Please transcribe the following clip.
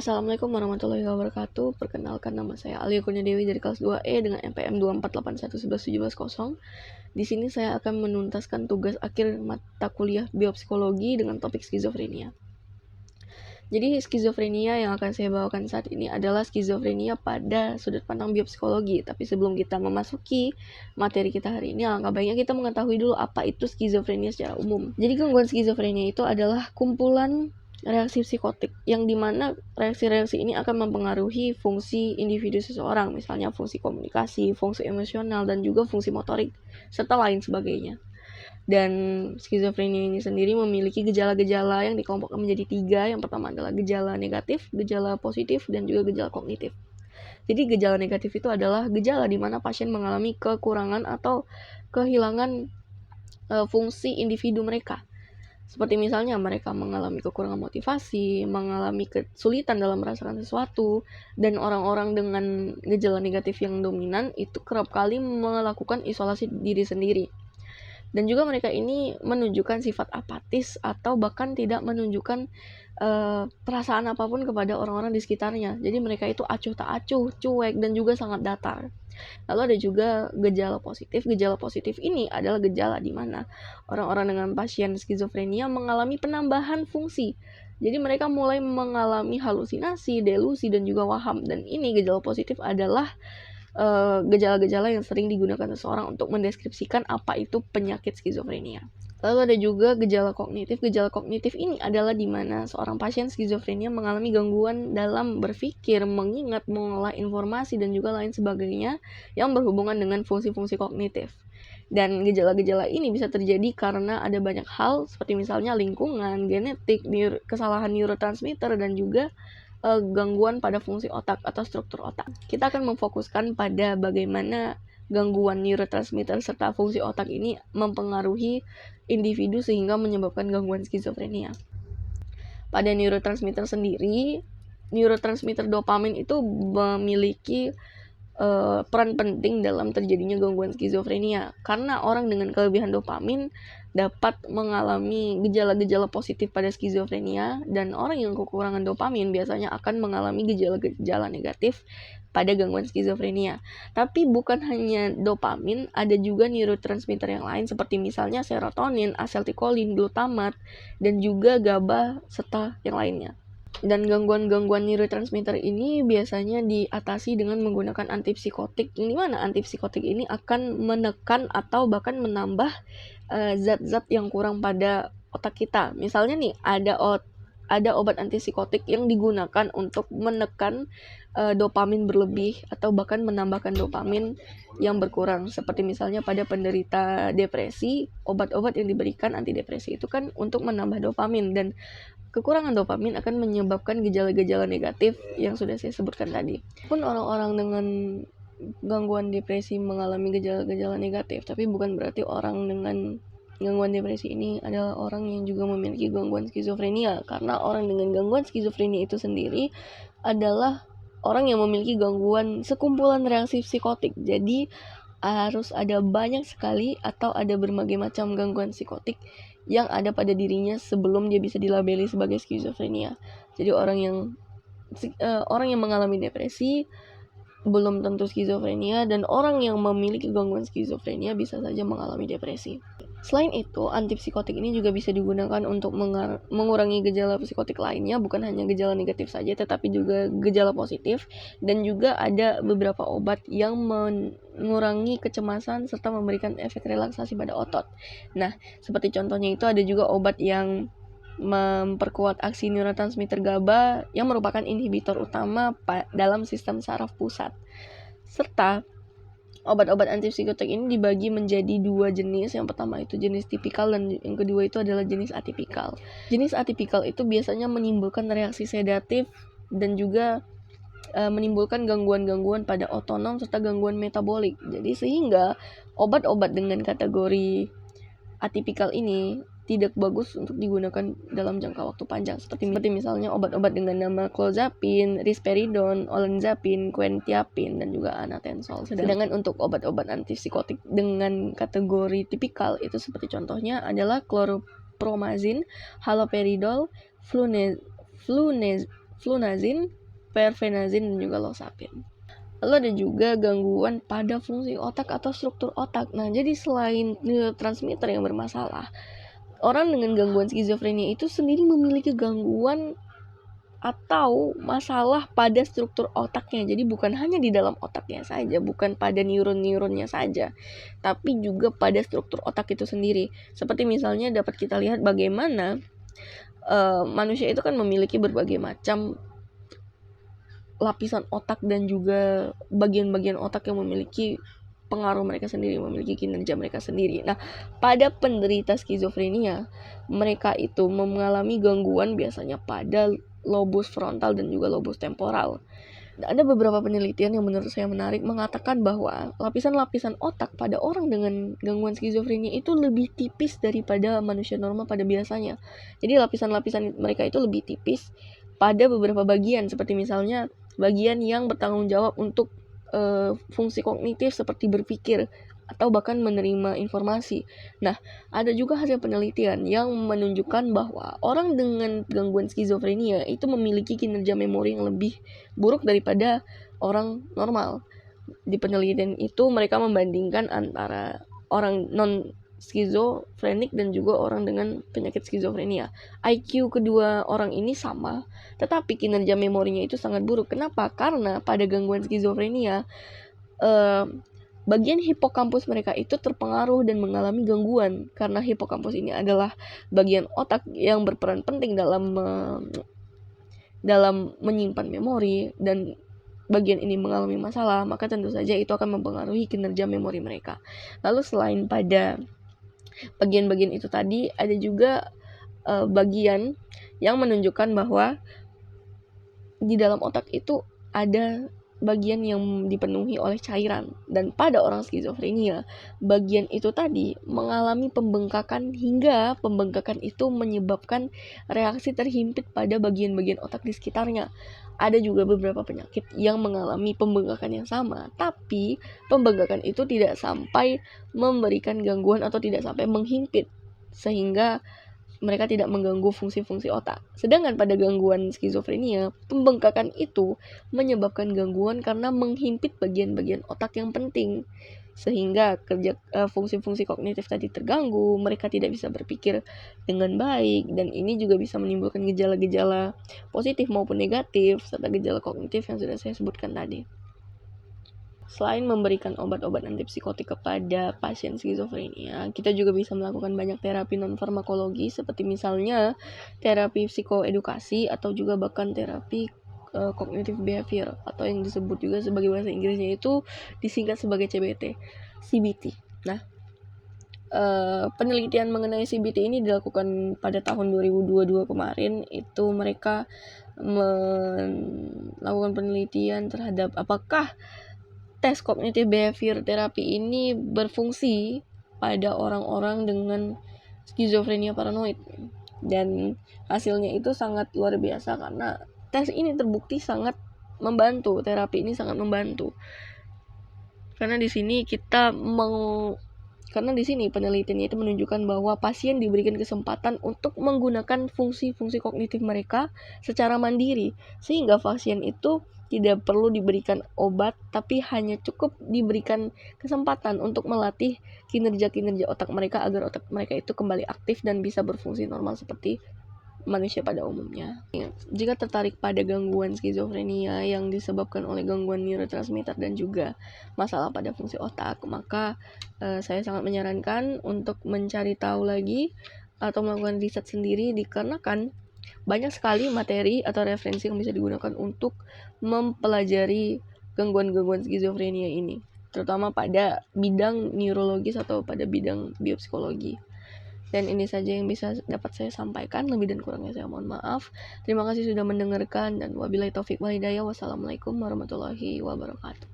Assalamualaikum warahmatullahi wabarakatuh. Perkenalkan, nama saya Alia Kurnia Dewi dari kelas 2E dengan NPM 2481111710. Di sini saya akan menuntaskan tugas akhir mata kuliah biopsikologi dengan topik skizofrenia. Jadi skizofrenia yang akan saya bawakan saat ini adalah skizofrenia pada sudut pandang biopsikologi. Tapi sebelum kita memasuki materi kita hari ini, alangkah baiknya kita mengetahui dulu apa itu skizofrenia secara umum. Jadi gangguan skizofrenia itu adalah kumpulan reaksi psikotik yang dimana reaksi-reaksi ini akan mempengaruhi fungsi individu seseorang, misalnya fungsi komunikasi, fungsi emosional, dan juga fungsi motorik, serta lain sebagainya. Dan skizofrenia ini sendiri memiliki gejala-gejala yang dikelompokkan menjadi 3. Yang pertama adalah gejala negatif, gejala positif, dan juga gejala kognitif. Jadi gejala negatif itu adalah gejala di mana pasien mengalami kekurangan atau kehilangan fungsi individu mereka. Seperti misalnya mereka mengalami kekurangan motivasi, mengalami kesulitan dalam merasakan sesuatu, dan orang-orang dengan gejala negatif yang dominan itu kerap kali melakukan isolasi diri sendiri. Dan juga mereka ini menunjukkan sifat apatis atau bahkan tidak menunjukkan perasaan apapun kepada orang-orang di sekitarnya. Jadi mereka itu acuh tak acuh, cuek, dan juga sangat datar. Lalu ada juga gejala positif. Gejala positif ini adalah gejala di mana orang-orang dengan pasien skizofrenia mengalami penambahan fungsi. Jadi mereka mulai mengalami halusinasi, delusi, dan juga waham. Dan ini gejala positif adalah gejala-gejala yang sering digunakan seseorang untuk mendeskripsikan apa itu penyakit skizofrenia. Lalu ada juga gejala kognitif. Gejala kognitif ini adalah di mana seorang pasien skizofrenia mengalami gangguan dalam berpikir, mengingat, mengolah informasi, dan juga lain sebagainya yang berhubungan dengan fungsi-fungsi kognitif. Dan gejala-gejala ini bisa terjadi karena ada banyak hal, seperti misalnya lingkungan, genetik, kesalahan neurotransmitter, dan juga gangguan pada fungsi otak atau struktur otak. Kita akan memfokuskan pada bagaimana gangguan neurotransmitter serta fungsi otak ini mempengaruhi individu sehingga menyebabkan gangguan skizofrenia. Pada neurotransmitter sendiri, neurotransmitter dopamin itu memiliki peran penting dalam terjadinya gangguan skizofrenia, karena orang dengan kelebihan dopamin dapat mengalami gejala-gejala positif pada skizofrenia, dan orang yang kekurangan dopamin biasanya akan mengalami gejala-gejala negatif pada gangguan skizofrenia. Tapi bukan hanya dopamin, ada juga neurotransmitter yang lain seperti misalnya serotonin, asetilkolin, glutamat, dan juga GABA serta yang lainnya. Dan gangguan-gangguan neurotransmitter ini biasanya diatasi dengan menggunakan antipsikotik, yang dimana antipsikotik ini akan menekan atau bahkan menambah zat-zat yang kurang pada otak kita. Misalnya nih, ada obat antipsikotik yang digunakan untuk menekan dopamin berlebih atau bahkan menambahkan dopamin yang berkurang. Seperti misalnya pada penderita depresi, obat-obat yang diberikan antidepresi itu kan untuk menambah dopamin, dan kekurangan dopamin akan menyebabkan gejala-gejala negatif yang sudah saya sebutkan tadi. Pun orang-orang dengan gangguan depresi mengalami gejala-gejala negatif, tapi bukan berarti orang dengan gangguan depresi ini adalah orang yang juga memiliki gangguan skizofrenia, karena orang dengan gangguan skizofrenia itu sendiri adalah orang yang memiliki gangguan sekumpulan reaksi psikotik. Jadi harus ada banyak sekali atau ada berbagai macam gangguan psikotik yang ada pada dirinya sebelum dia bisa dilabeli sebagai skizofrenia. Jadi orang yang mengalami depresi belum tentu skizofrenia, dan orang yang memiliki gangguan skizofrenia bisa saja mengalami depresi. Selain itu, antipsikotik ini juga bisa digunakan untuk mengurangi gejala psikotik lainnya, bukan hanya gejala negatif saja, tetapi juga gejala positif, dan juga ada beberapa obat yang mengurangi kecemasan serta memberikan efek relaksasi pada otot. Nah, seperti contohnya itu ada juga obat yang memperkuat aksi neurotransmitter GABA yang merupakan inhibitor utama dalam sistem saraf pusat. Serta obat-obat antipsikotik ini dibagi menjadi 2 jenis. Yang pertama itu jenis tipikal, dan yang kedua itu adalah jenis atipikal. Jenis atipikal itu biasanya menimbulkan reaksi sedatif dan juga menimbulkan gangguan-gangguan pada otonom serta gangguan metabolik. Jadi sehingga obat-obat dengan kategori atipikal ini tidak bagus untuk digunakan dalam jangka waktu panjang, seperti misalnya obat-obat dengan nama clozapine, risperidone, olanzapine, quetiapine, dan juga anatensol. Sedangkan untuk obat-obat antipsikotik dengan kategori tipikal itu seperti contohnya adalah chlorpromazine, haloperidol, flunazin, perfenazin, dan juga losapin. Lalu ada juga gangguan pada fungsi otak atau struktur otak. Nah, jadi selain neurotransmitter yang bermasalah, orang dengan gangguan skizofrenia itu sendiri memiliki gangguan atau masalah pada struktur otaknya. Jadi bukan hanya di dalam otaknya saja, bukan pada neuron-neuronnya saja, tapi juga pada struktur otak itu sendiri. Seperti misalnya dapat kita lihat bagaimana manusia itu kan memiliki berbagai macam lapisan otak dan juga bagian-bagian otak yang memiliki pengaruh mereka sendiri, memiliki kinerja mereka sendiri. Nah, pada penderita skizofrenia, mereka itu mengalami gangguan biasanya pada lobus frontal dan juga lobus temporal. Ada beberapa penelitian yang menurut saya menarik mengatakan bahwa lapisan-lapisan otak pada orang dengan gangguan skizofrenia itu lebih tipis daripada manusia normal pada biasanya. Jadi lapisan-lapisan mereka itu lebih tipis pada beberapa bagian, seperti misalnya bagian yang bertanggung jawab untuk fungsi kognitif seperti berpikir atau bahkan menerima informasi. Nah, ada juga hasil penelitian yang menunjukkan bahwa orang dengan gangguan skizofrenia itu memiliki kinerja memori yang lebih buruk daripada orang normal. Di penelitian itu mereka membandingkan antara orang non skizofrenik dan juga orang dengan penyakit skizofrenia. IQ kedua orang ini sama, tetapi kinerja memorinya itu sangat buruk. Kenapa? Karena pada gangguan skizofrenia bagian hipokampus mereka itu terpengaruh dan mengalami gangguan, karena hipokampus ini adalah bagian otak yang berperan penting dalam menyimpan memori, dan bagian ini mengalami masalah, maka tentu saja itu akan mempengaruhi kinerja memori mereka. Lalu selain pada bagian-bagian itu tadi, ada juga bagian yang menunjukkan bahwa di dalam otak itu ada bagian yang dipenuhi oleh cairan, dan pada orang skizofrenia bagian itu tadi mengalami pembengkakan, hingga pembengkakan itu menyebabkan reaksi terhimpit pada bagian-bagian otak di sekitarnya. Ada juga beberapa penyakit yang mengalami pembengkakan yang sama, tapi pembengkakan itu tidak sampai memberikan gangguan atau tidak sampai menghimpit sehingga mereka tidak mengganggu fungsi-fungsi otak. Sedangkan pada gangguan skizofrenia, pembengkakan itu menyebabkan gangguan karena menghimpit bagian-bagian otak yang penting, sehingga fungsi-fungsi kognitif tadi terganggu, mereka tidak bisa berpikir dengan baik, dan ini juga bisa menimbulkan gejala-gejala positif maupun negatif serta gejala kognitif yang sudah saya sebutkan tadi. Selain memberikan obat-obat antipsikotik kepada pasien skizofrenia, kita juga bisa melakukan banyak terapi non-farmakologi, seperti misalnya terapi psikoedukasi atau juga bahkan terapi cognitive behavior, atau yang disebut juga sebagai bahasa Inggrisnya itu disingkat sebagai CBT. Nah, penelitian mengenai CBT ini dilakukan pada tahun 2022 kemarin. Itu mereka melakukan penelitian terhadap apakah tes cognitive behavior terapi ini berfungsi pada orang-orang dengan skizofrenia paranoid, dan hasilnya itu sangat luar biasa karena tes ini terbukti sangat membantu, terapi ini sangat membantu. Karena di sini penelitiannya itu menunjukkan bahwa pasien diberikan kesempatan untuk menggunakan fungsi-fungsi kognitif mereka secara mandiri, sehingga pasien itu tidak perlu diberikan obat, tapi hanya cukup diberikan kesempatan untuk melatih kinerja-kinerja otak mereka agar otak mereka itu kembali aktif dan bisa berfungsi normal seperti manusia pada umumnya. Jika tertarik pada gangguan skizofrenia yang disebabkan oleh gangguan neurotransmitter dan juga masalah pada fungsi otak, maka saya sangat menyarankan untuk mencari tahu lagi atau melakukan riset sendiri, dikarenakan banyak sekali materi atau referensi yang bisa digunakan untuk mempelajari gangguan-gangguan skizofrenia ini, terutama pada bidang neurologis atau pada bidang biopsikologi. Dan ini saja yang bisa dapat saya sampaikan, lebih dan kurangnya saya mohon maaf. Terima kasih sudah mendengarkan, dan wabillahi taufik wal hidayah. Wassalamualaikum warahmatullahi wabarakatuh.